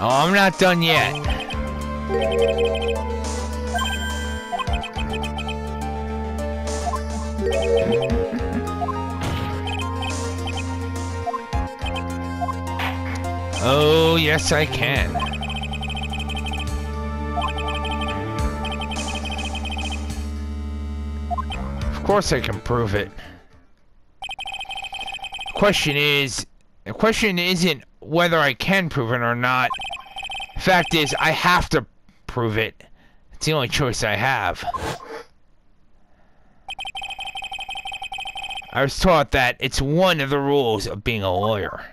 Oh, I'm not done yet. Oh, yes, I can. Of course I can prove it. The question isn't whether I can prove it or not. The fact is, I have to prove it. It's the only choice I have. I was taught that it's one of the rules of being a lawyer.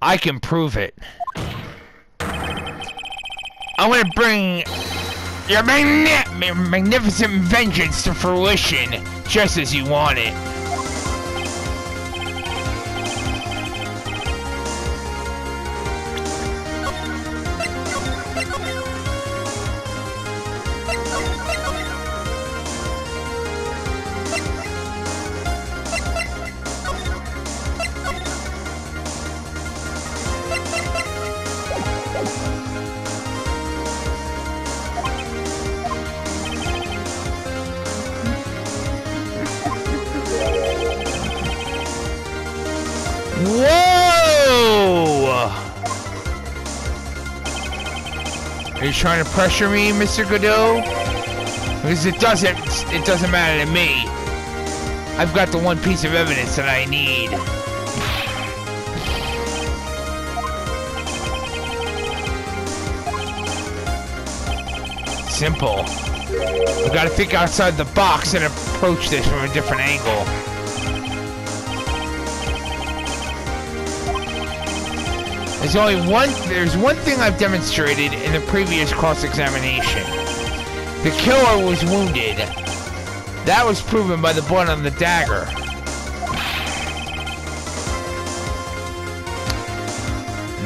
I can prove it. I'm gonna bring your magnificent vengeance to fruition, just as you want it. Whoa! Are you trying to pressure me, Mr. Godot? Because it doesn't matter to me. I've got the one piece of evidence that I need. Simple. I've got to think outside the box and approach this from a different angle. There's one thing I've demonstrated in the previous cross-examination. The killer was wounded. That was proven by the blood on the dagger.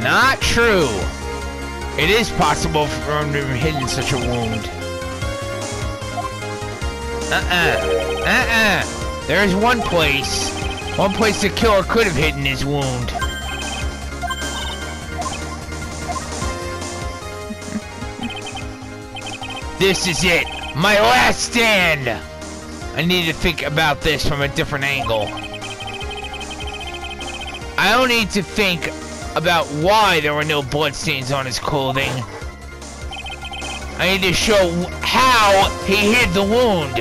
Not true. It is possible for him to have hidden such a wound. There is one place the killer could have hidden his wound. This is it! My last stand! I need to think about this from a different angle. I don't need to think about why there were no bloodstains on his clothing. I need to show how he hid the wound.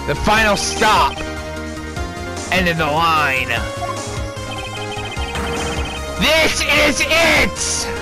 The final stop. End of the line. This is it!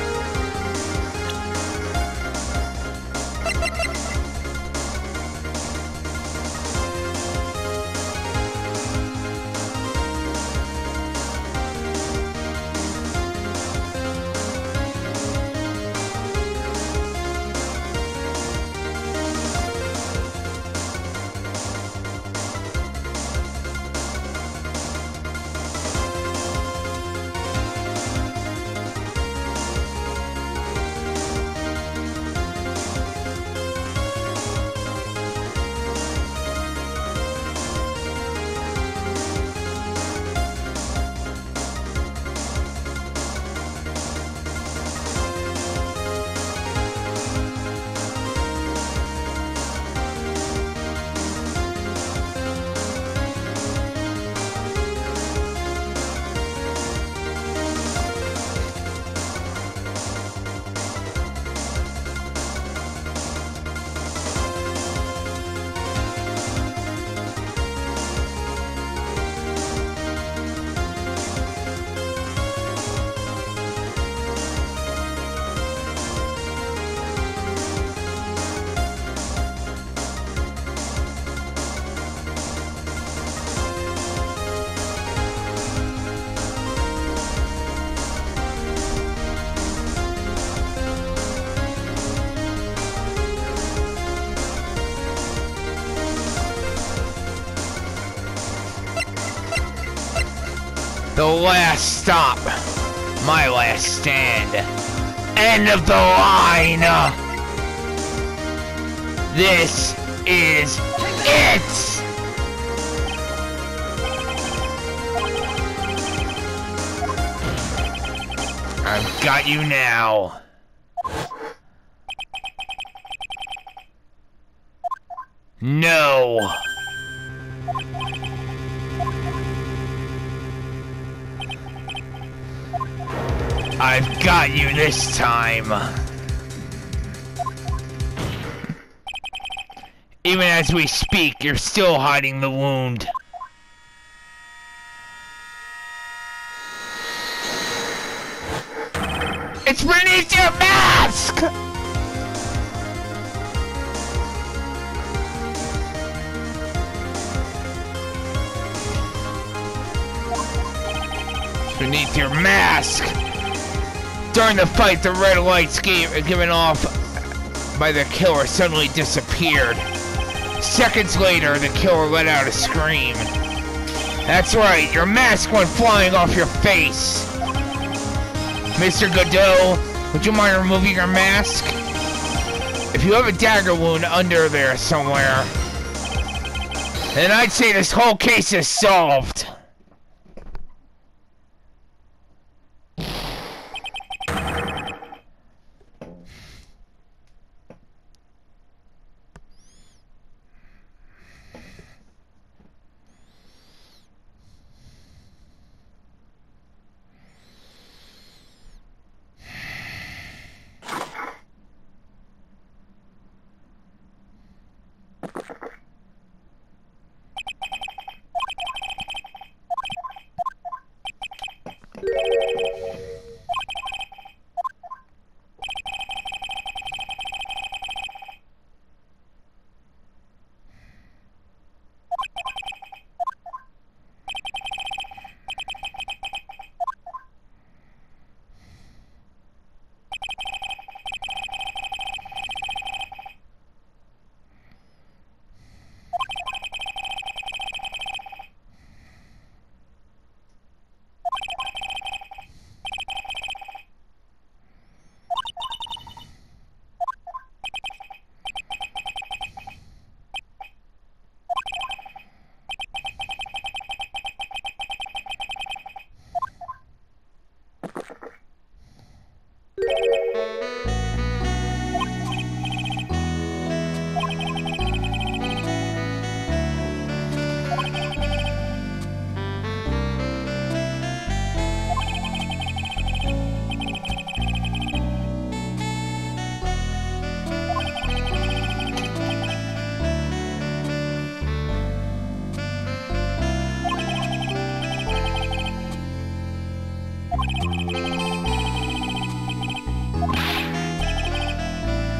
The last stop. My last stand. End of the line. This is it. I've got you now. No. I've got you this time. Even as we speak, you're still hiding the wound. It's beneath your mask! It's beneath your mask! During the fight, the red lights given off by the killer suddenly disappeared. Seconds later, the killer let out a scream. That's right, your mask went flying off your face. Mr. Godot, would you mind removing your mask? If you have a dagger wound under there somewhere, then I'd say this whole case is solved.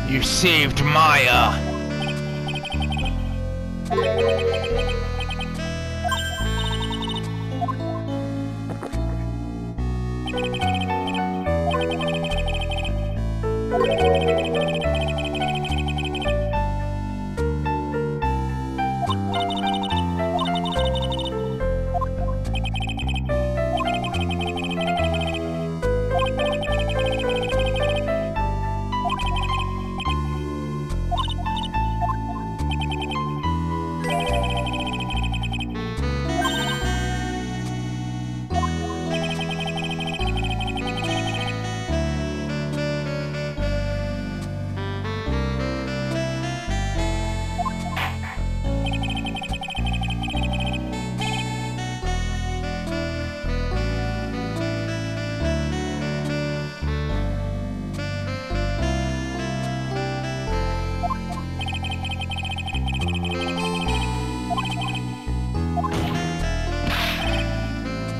You saved Maya.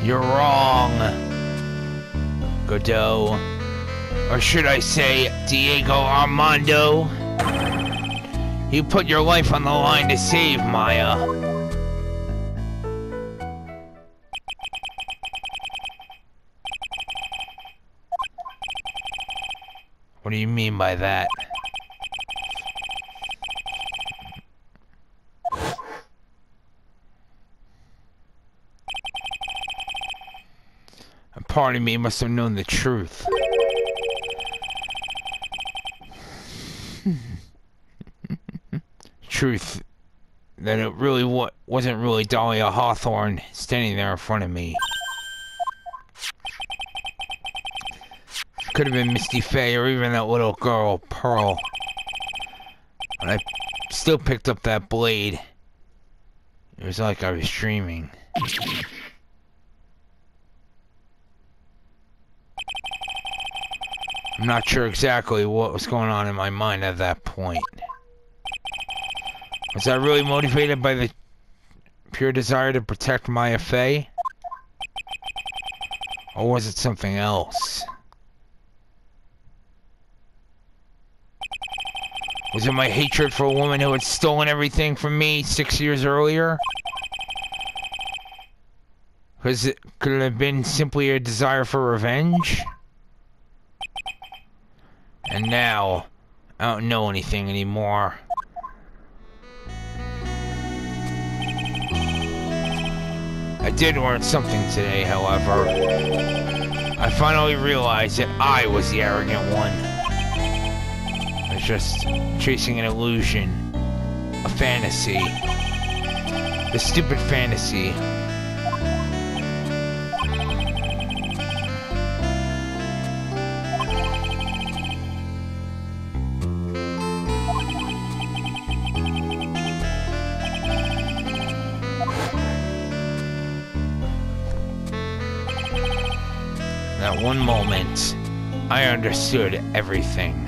You're wrong, Godot. Or should I say, Diego Armando? You put your life on the line to save Maya. What do you mean by that? A part of me must have known the truth. Truth that it really wasn't really Dahlia Hawthorne standing there in front of me. Could have been Misty Faye or even that little girl, Pearl. But I still picked up that blade. It was like I was dreaming. I'm not sure exactly what was going on in my mind at that point. Was I really motivated by the pure desire to protect Maya Fey? Or was it something else? Was it my hatred for a woman who had stolen everything from me 6 years earlier? Could it have been simply a desire for revenge? And now, I don't know anything anymore. I did learn something today, however. I finally realized that I was the arrogant one. I was just chasing an illusion, a fantasy. The stupid fantasy. At one moment, I understood everything.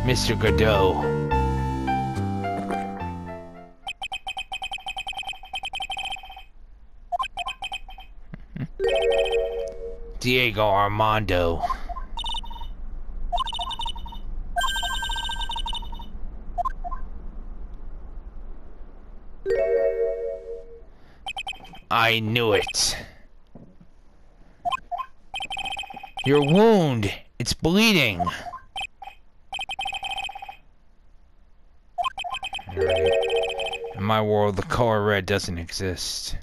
Mr. Godot. Diego Armando. I knew it. Your wound, it's bleeding. Right. In my world, the color red doesn't exist.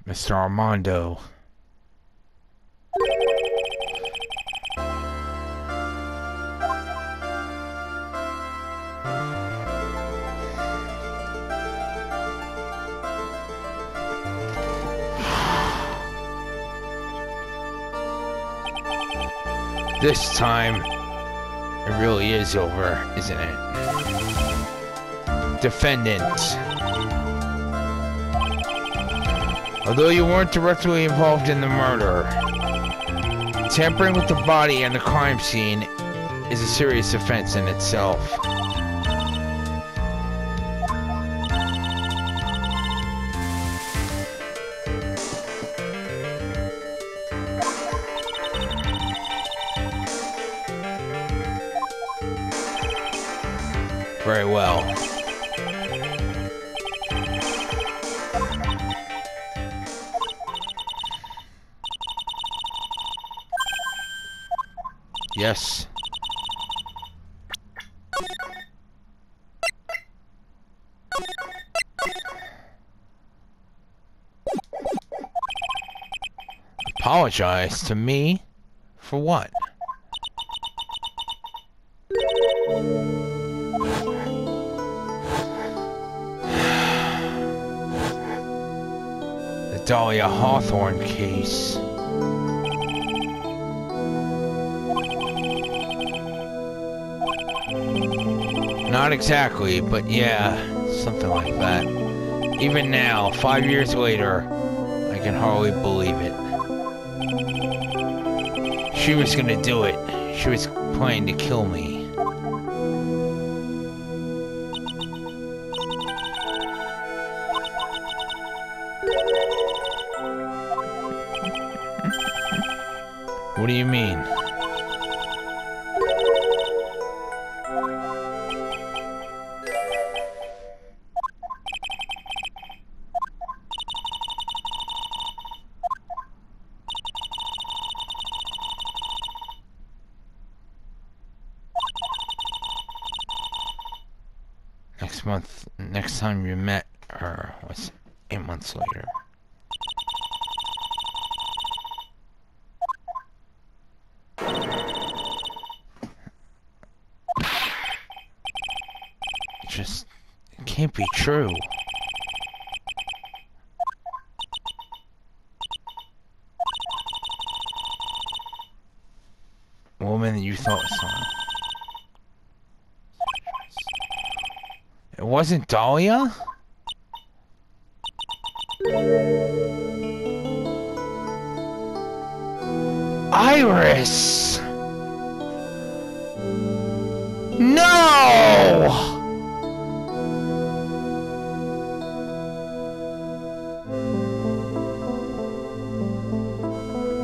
Mr. Armando. This time, it really is over, isn't it? Defendant. Although you weren't directly involved in the murder, tampering with the body and the crime scene is a serious offense in itself. Very well. Yes. Apologize to me? For what? The Dahlia Hawthorne case. Not exactly, but yeah, something like that. Even now, 5 years later, I can hardly believe it. She was gonna do it. She was planning to kill me. What do you mean? Next time you met her was 8 months later. can't be true. Woman you thought was someone. It wasn't Dahlia? Iris! No!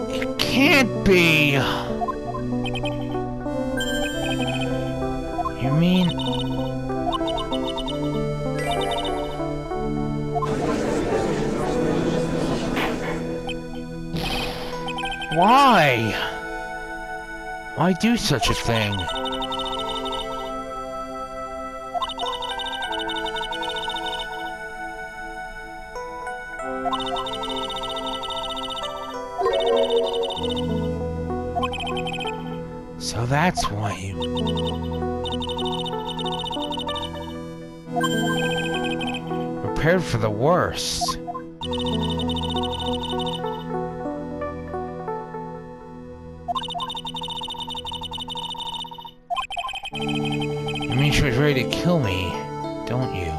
It can't be. You mean... Why? Why do such a thing? So that's why you... prepared for the worst. You mean she was ready to kill me, don't you?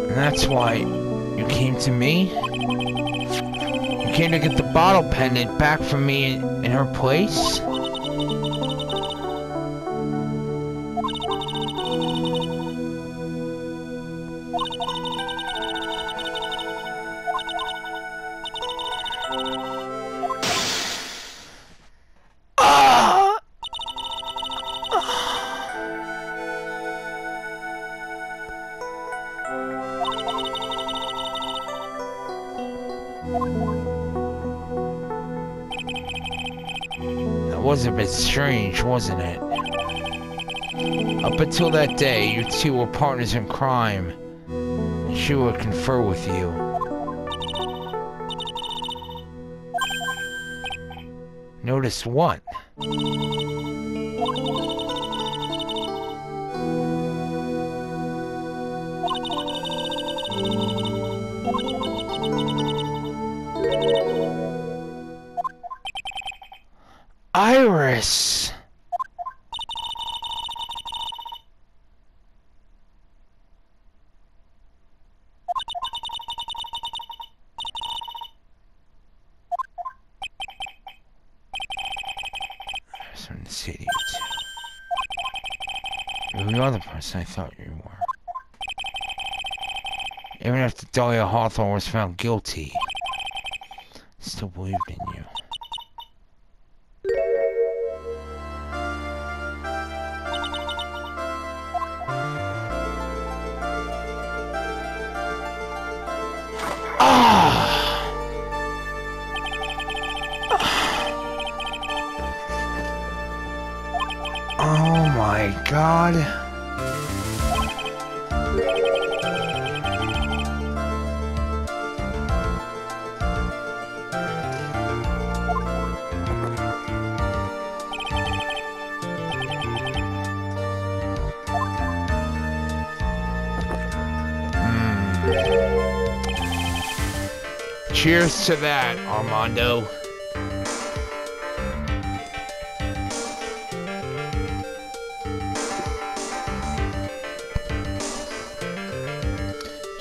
And that's why you came to me? You came to get the bottle pendant back from me in her place? That was a bit strange, wasn't it? Up until that day, you two were partners in crime, and she would confer with you. Notice what? Iris! There's something to say to you two. You are the person I thought you were. Even after Dahlia Hawthorne was found guilty, I still believed in you. Oh my God. Cheers to that, Armando.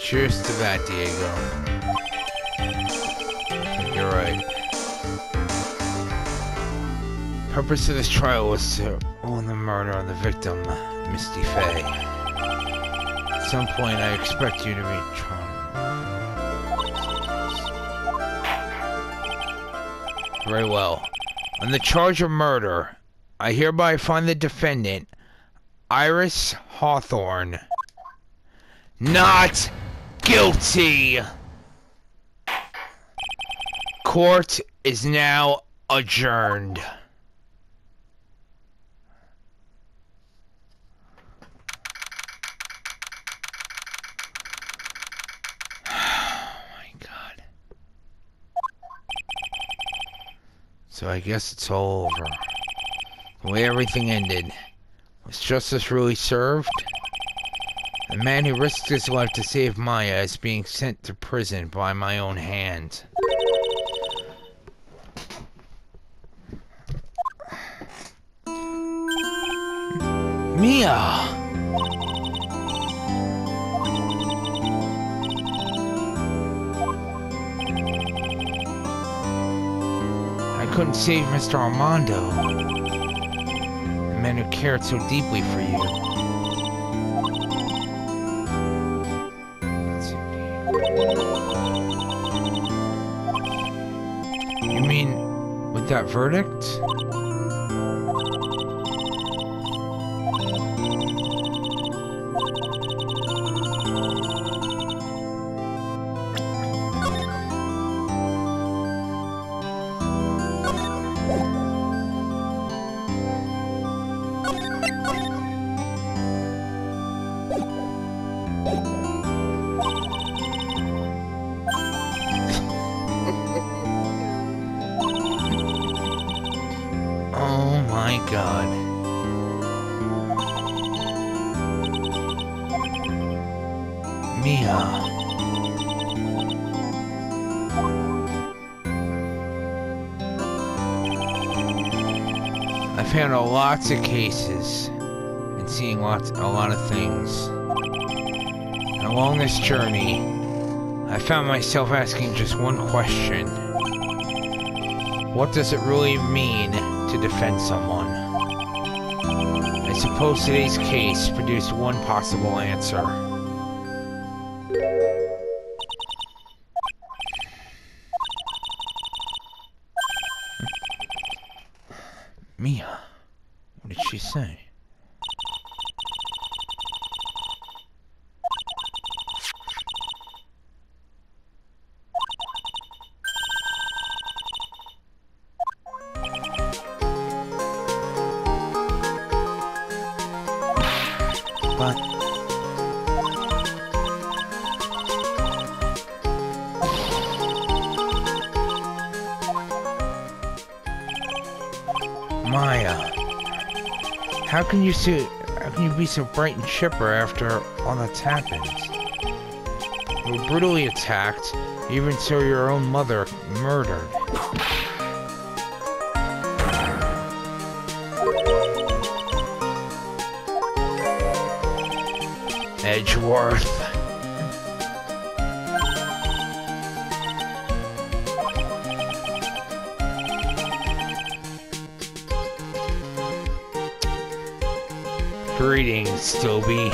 Cheers to that, Diego. You're right. Purpose of this trial was to rule the murder of the victim, Misty Faye. At some point, I expect you to be tried. Very well. On the charge of murder, I hereby find the defendant, Iris Hawthorne, not guilty. Court is now adjourned. So I guess it's all over. The way everything ended. Was justice really served? The man who risked his life to save Maya is being sent to prison by my own hand. Mia! I couldn't save Mr. Armando, the man who cared so deeply for you. You mean with that verdict? God. Mia. I've handled lots of cases and seen a lot of things. And along this journey, I found myself asking just one question. What does it really mean to defend someone? I suppose today's case produced one possible answer. Mia, what did she say? Maya, how can you be so bright and chipper after all that's happened? You were brutally attacked, even saw your own mother murdered. Edgeworth. Greetings, Toby.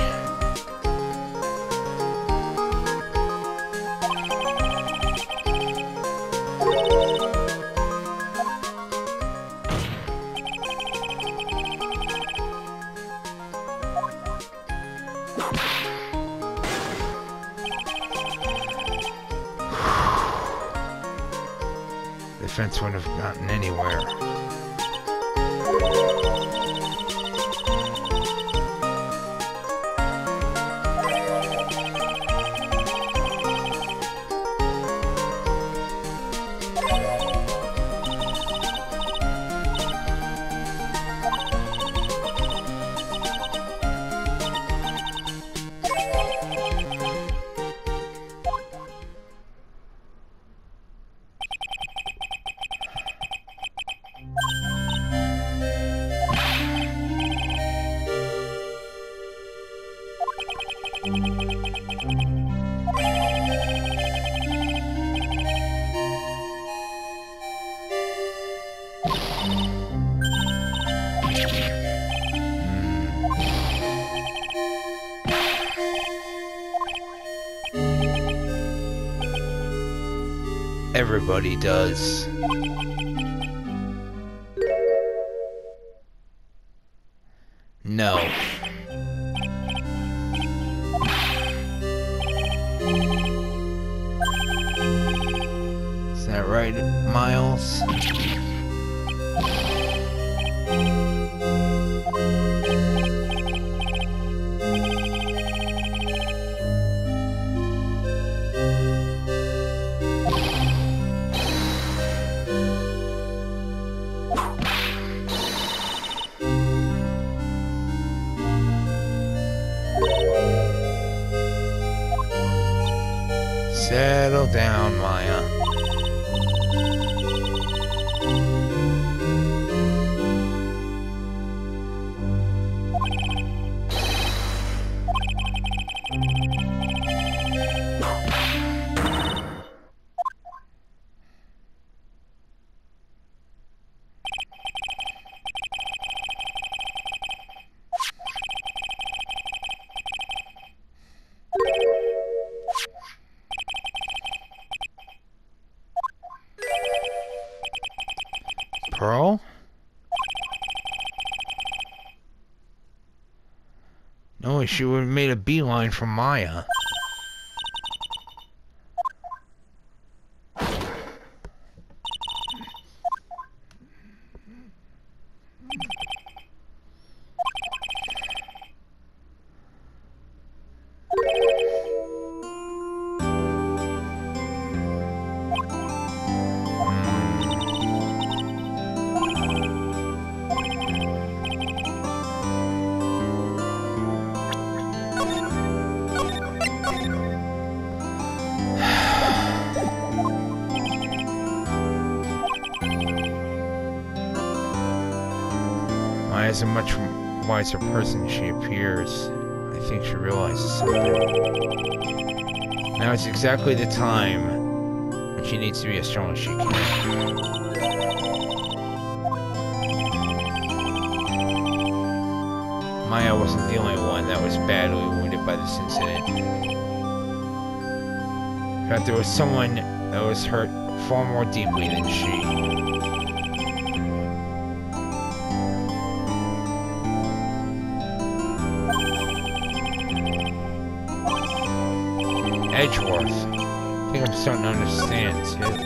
The fence wouldn't have gotten anywhere. Everybody does. No. Is that right, Miles? down, Maya. Pearl? No, she would have made a beeline for Maya. Maya's a much wiser person than she appears. I think she realizes something. Now is exactly the time when she needs to be as strong as she can. Maya wasn't the only one that was badly wounded by this incident. In fact, there was someone that was hurt far more deeply than she. Edgeworth. I think I'm starting to understand, too.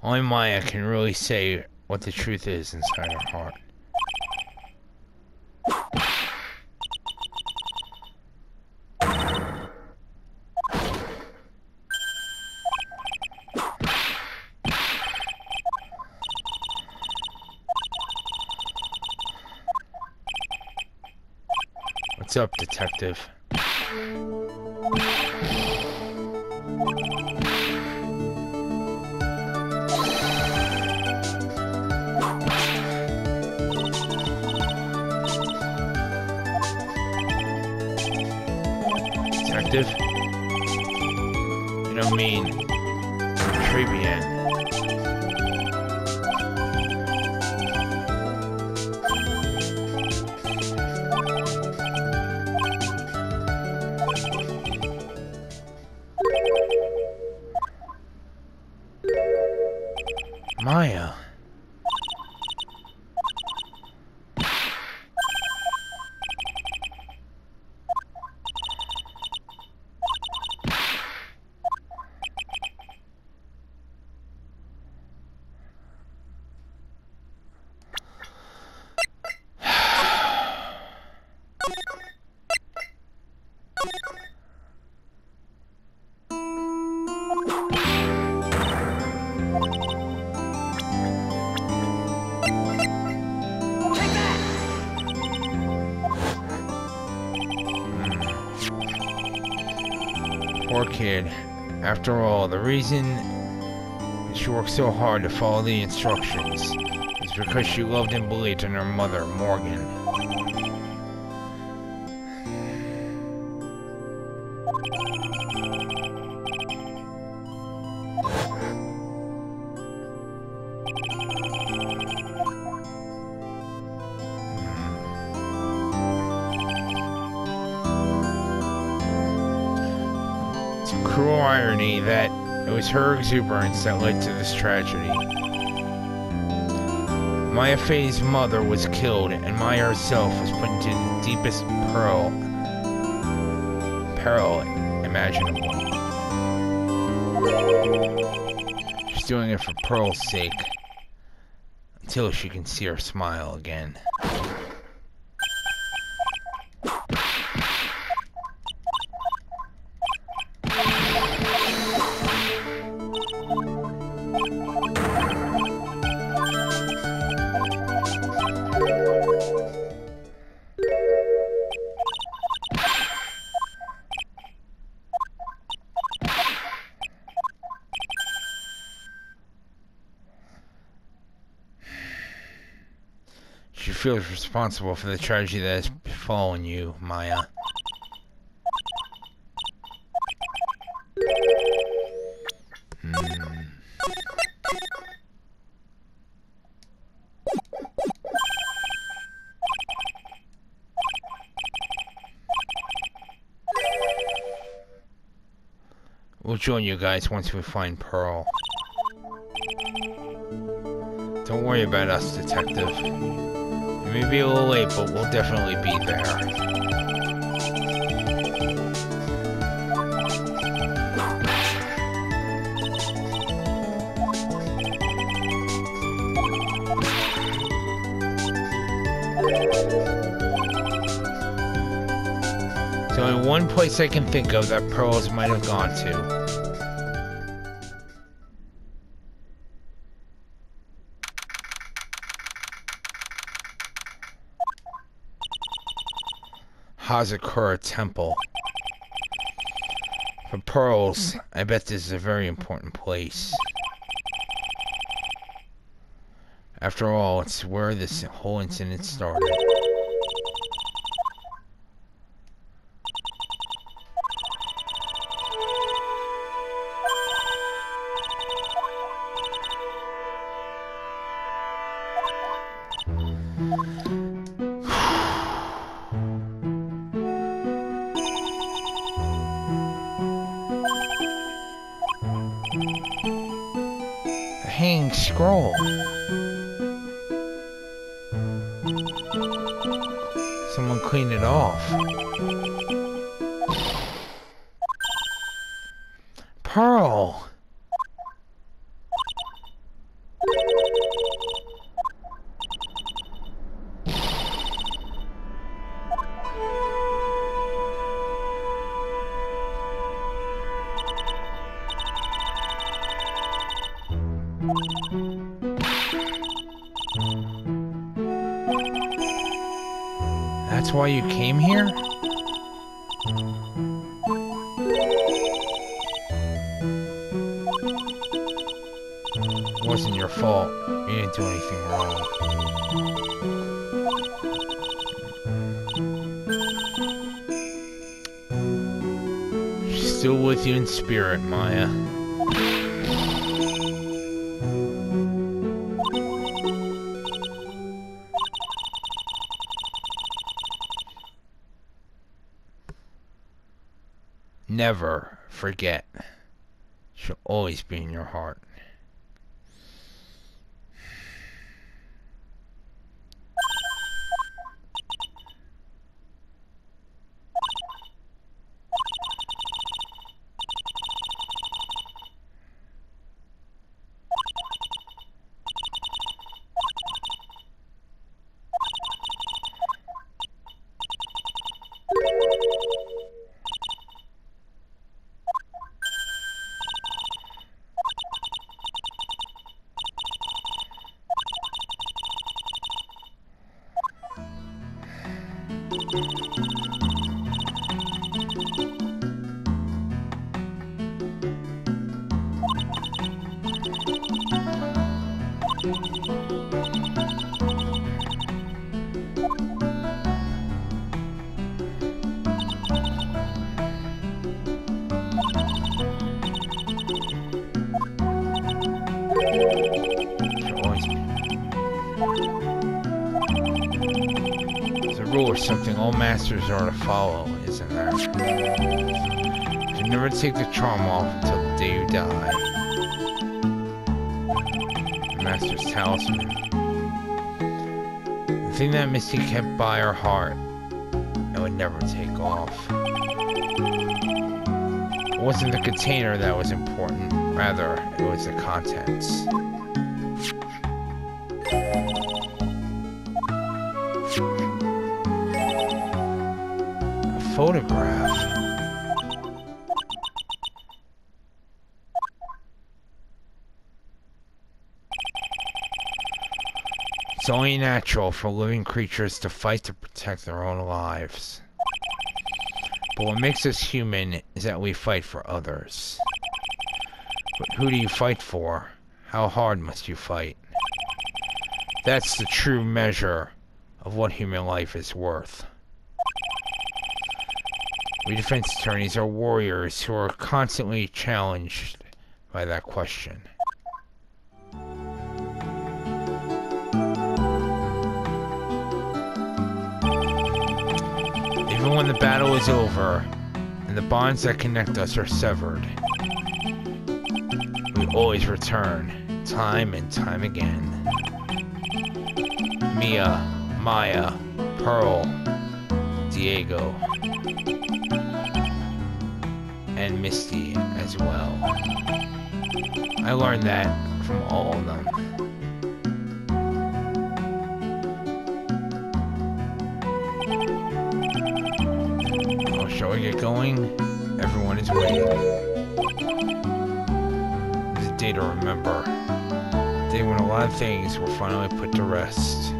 Only Maya can really say what the truth is inside her heart. What's up, detective? Detective? You don't mean Trebian. Maya. Poor kid. After all, the reason she worked so hard to follow the instructions is because she loved and believed in her mother, Morgan. Cruel irony that it was her exuberance that led to this tragedy. Maya Faye's mother was killed, and Maya herself was put into the deepest peril imaginable. She's doing it for Pearl's sake, until she can see her smile again. She feels responsible for the tragedy that has befallen you, Maya. We'll join you guys once we find Pearl. Don't worry about us, Detective. It may be a little late, but we'll definitely be there. There's only one place I can think of that Pearls might have gone to. Hazakura Temple. For Pearls, I bet this is a very important place. After all, it's where this whole incident started. Hanging scroll. Someone cleaned it off. Pearl. That's why you came here? It wasn't your fault. You didn't do anything wrong. She's still with you in spirit, Maya. Never forget. She'll always be in your heart. Rule or something all masters are to follow, isn't there? So never take the charm off until the day you die. The Master's talisman. The thing that Misty kept by her heart and would never take off. It wasn't the container that was important, rather, it was the contents. A photograph. It's only natural for living creatures to fight to protect their own lives. But what makes us human is that we fight for others. But who do you fight for? How hard must you fight? That's the true measure of what human life is worth. We defense attorneys are warriors who are constantly challenged by that question. Even when the battle is over, and the bonds that connect us are severed, we always return, time and time again. Mia, Maya, Pearl, Diego, and Misty as well. I learned that from all of them. Shall we get going? Everyone is waiting. It's a day to remember. A day when a lot of things were finally put to rest.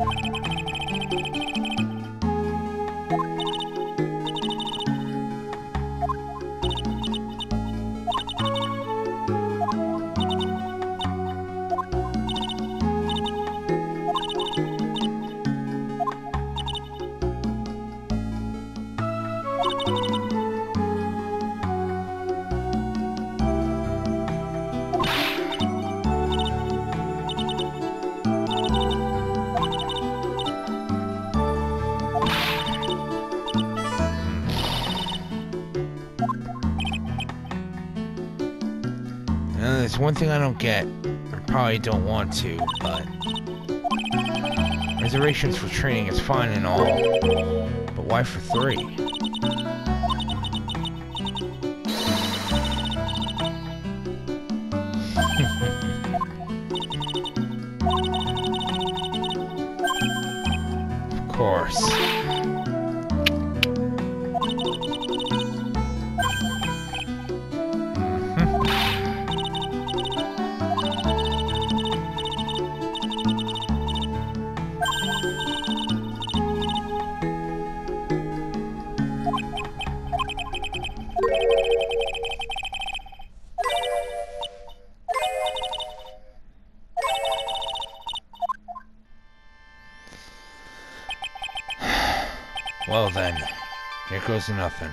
There's one thing I don't get, or probably don't want to, but reservations for training is fine and all, but why for 3? Of course. Well then, here goes nothing.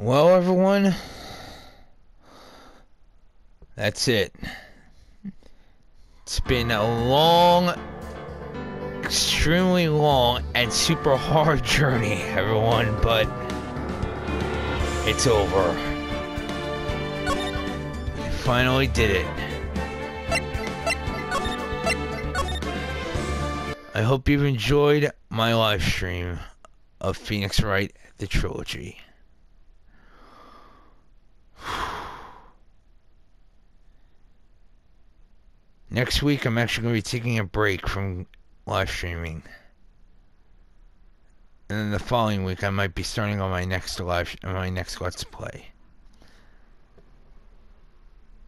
Well, everyone, that's it. It's been a long, extremely long, and super hard journey, everyone, but it's over. I finally did it. I hope you've enjoyed my live stream of Phoenix Wright, the Trilogy. Next week, I'm actually going to be taking a break from live streaming. And then the following week, I might be starting on my next Let's Play.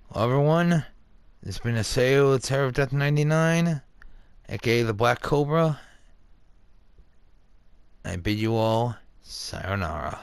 Well, everyone, this has been Aseo, the Terror of Death 99, aka the Black Cobra. I bid you all sayonara.